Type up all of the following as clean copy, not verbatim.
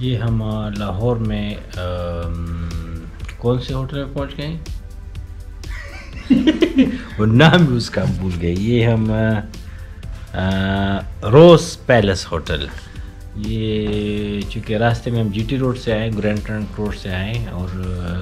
ये हम लाहौर में कौन से होटल में पहुंच गए वो नाम भी उसका भूल गए। ये हम रोज़ पैलेस होटल। ये चूँकि रास्ते में हम जीटी रोड से आए, ग्रैंड ट्रंक रोड से आए और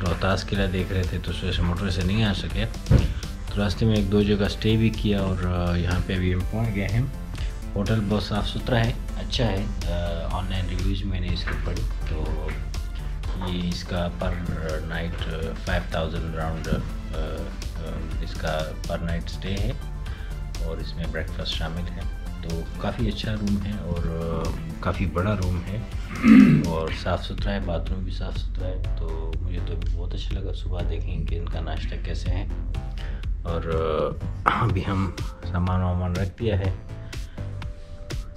रोहतास किला देख रहे थे, तो उस वजह से मोटर से नहीं आ सके। तो रास्ते में एक दो जगह स्टे भी किया और यहाँ पे अभी हम पहुँच गए हैं। होटल बहुत साफ़ सुथरा है, अच्छा है। ऑनलाइन रिव्यूज़ मैंने इसके पढ़ी, तो ये इसका पर नाइट 5000 राउंड इसका पर नाइट स्टे है और इसमें ब्रेकफास्ट शामिल है। तो काफ़ी अच्छा रूम है और काफ़ी बड़ा रूम है और साफ़ सुथरा है, बाथरूम भी साफ़ सुथरा है। तो मुझे तो बहुत अच्छा लगा। सुबह देखेंगे कि इनका नाश्ता कैसे है। और अभी हम सामान वामान रख दिया है।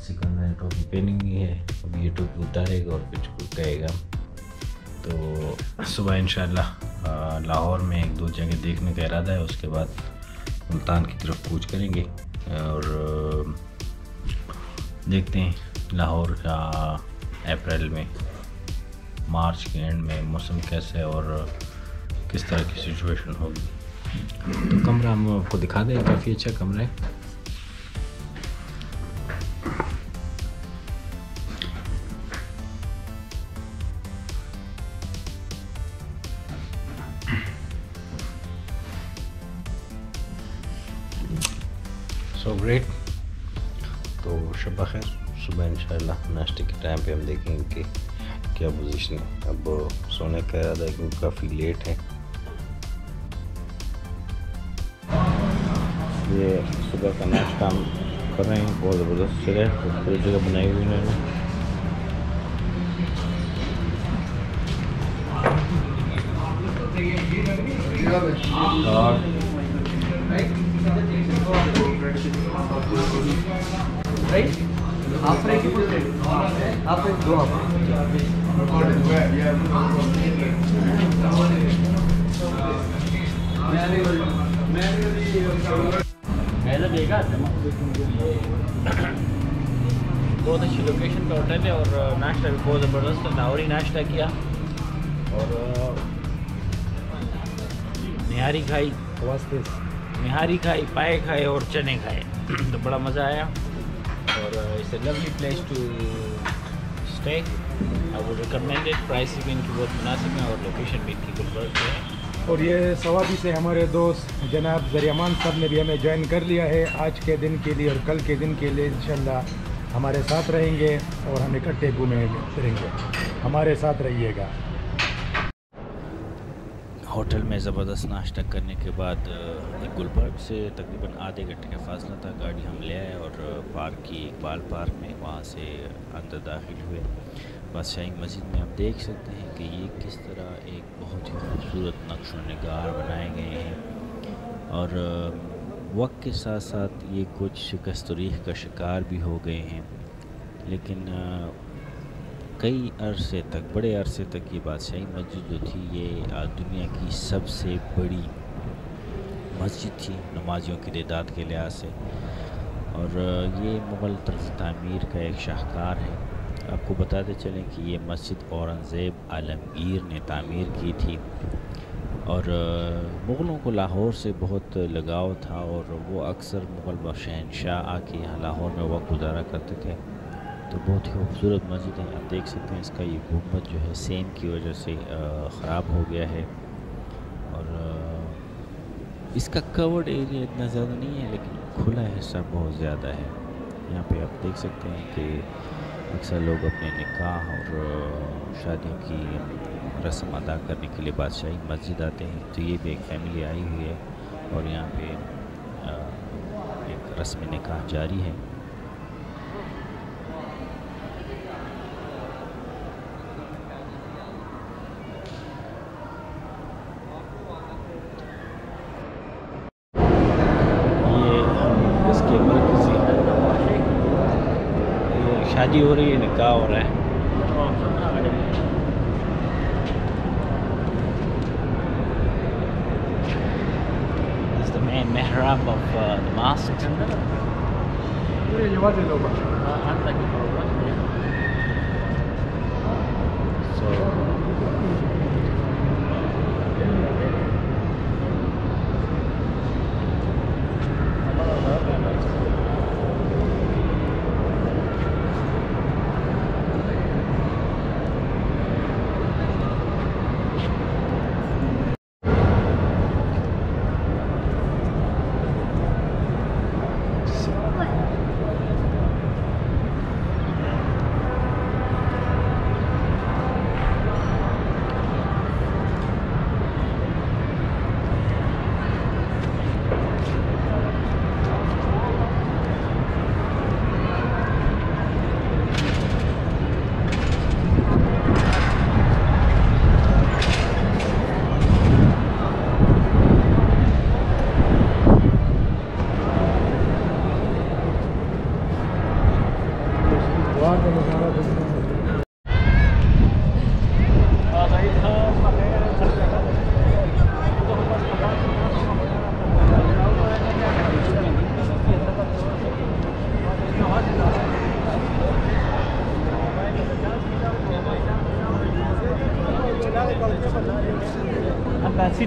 सिकंदर ने टोपी पहनी हुई है, अभी ये टोपी उतारेगा और कुछ कहेगा। तो सुबह इंशाल्लाह लाहौर में एक दो जगह देखने का इरादा है, उसके बाद मुल्तान की तरफ कूच करेंगे और देखते हैं लाहौर का अप्रैल में, मार्च के एंड में मौसम कैसा है और किस तरह की सिचुएशन होगी। तो कमरा हम आपको दिखा दें, काफ़ी अच्छा कमरा है। So great. तो शब खैर, सुबह इंशाल्लाह नाश्ते के टाइम पे हम देखेंगे कि क्या पोजीशन है। अब सोने का इरादा है क्योंकि काफ़ी लेट है। ये सुबह का नाश्ता हम कर रहे हैं, बहुत ज़बरदस्त जगह, खूबसूरत जगह बनाई हुई उन्होंने। और बहुत अच्छी लोकेशन पे होटल है और नाश्ता भी बहुत ज़बरदस्त है। लाहौरी नाश्ता किया और निहारी खाई, निहारी खाई, पाए खाए और चने खाए। तो बड़ा मज़ा आया और it's a lovely place to stay. I would recommend it. Price भी इनकी बहुत मुनासिब है और लोकेशन भी इनकी गुलबर्ग पे है। और ये सवाबी से हमारे दोस्त जनाब जरियामान साहब ने भी हमें ज्वाइन कर लिया है आज के दिन के लिए और कल के दिन के लिए इंशाल्लाह हमारे साथ रहेंगे और हम इकट्ठे घूमेंगे फिरेंगे। हमारे साथ रहिएगा। होटल में ज़बरदस्त नाश्ता करने के बाद गुलबर्ग से तकरीबन आधे घंटे का फासला था। गाड़ी हम ले आए और पार्क की, इकबाल पार्क में, वहाँ से अंदर दाखिल हुए। बादशाही मस्जिद में आप देख सकते हैं कि ये किस तरह एक बहुत ही खूबसूरत नक्श व निगार बनाए गए हैं और वक्त के साथ साथ ये कुछ शिकस्त तारीख़ का शिकार भी हो गए हैं। लेकिन कई अरसे तक, बड़े अरसे तक ये बादशाही मस्जिद जो थी ये दुनिया की सबसे बड़ी मस्जिद थी नमाजियों की तादाद के लिहाज से। और ये मुग़ल तरफ़ तामीर का एक शाहकार है। आपको बताते चलें कि ये मस्जिद औरंगज़ेब आलमगीर ने तामीर की थी और मुग़लों को लाहौर से बहुत लगाव था और वो अक्सर मुग़ल शहंशाह आके यहाँ लाहौर में वक्त गुजारा करते थे। तो बहुत ही खूबसूरत मस्जिद है। आप देख सकते हैं इसका ये गुंबद जो है सेम की वजह से ख़राब हो गया है और इसका कवर्ड एरिया इतना ज़्यादा नहीं है लेकिन खुला हिस्सा बहुत ज़्यादा है। यहाँ पे आप देख सकते हैं कि अक्सर लोग अपने निकाह और शादियों की रस्म अदा करने के लिए बादशाही मस्जिद आते हैं। तो ये भी एक फ़ैमिली आई हुई है और यहाँ पे एक रस्म निकाह जारी है। शादी हो रही है, निकाह हो रहा है। This is the main mihrab of the mosque. Kasih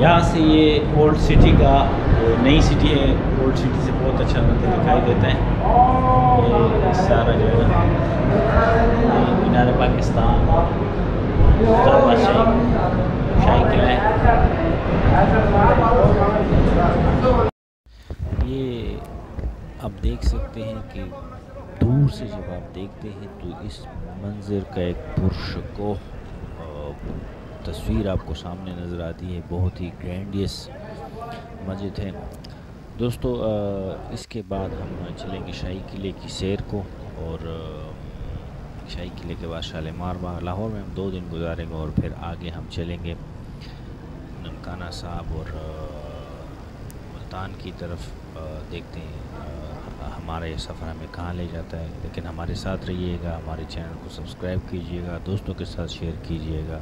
यहाँ से ये ओल्ड सिटी का नई सिटी है, ओल्ड सिटी से बहुत अच्छा मंदिर दिखाई देता है। ये सारा जो है मीनार पाकिस्तान, शाही किला है। ये आप देख सकते हैं कि दूर से जब आप देखते हैं तो इस मंज़र का एक पुरशकोह तस्वीर आपको सामने नज़र आती है। बहुत ही ग्रैंडियस मस्जिद है दोस्तों। इसके बाद हम चलेंगे शाही किले की सैर को, और शाही किले के बाद शालीमार बाग। लाहौर में हम 2 दिन गुजारेंगे और फिर आगे हम चलेंगे ननकाना साहब और मुल्तान की तरफ। देखते हैं हमारा ये सफ़र हमें कहाँ ले जाता है। लेकिन हमारे साथ रहिएगा, हमारे चैनल को सब्सक्राइब कीजिएगा, दोस्तों के साथ शेयर कीजिएगा।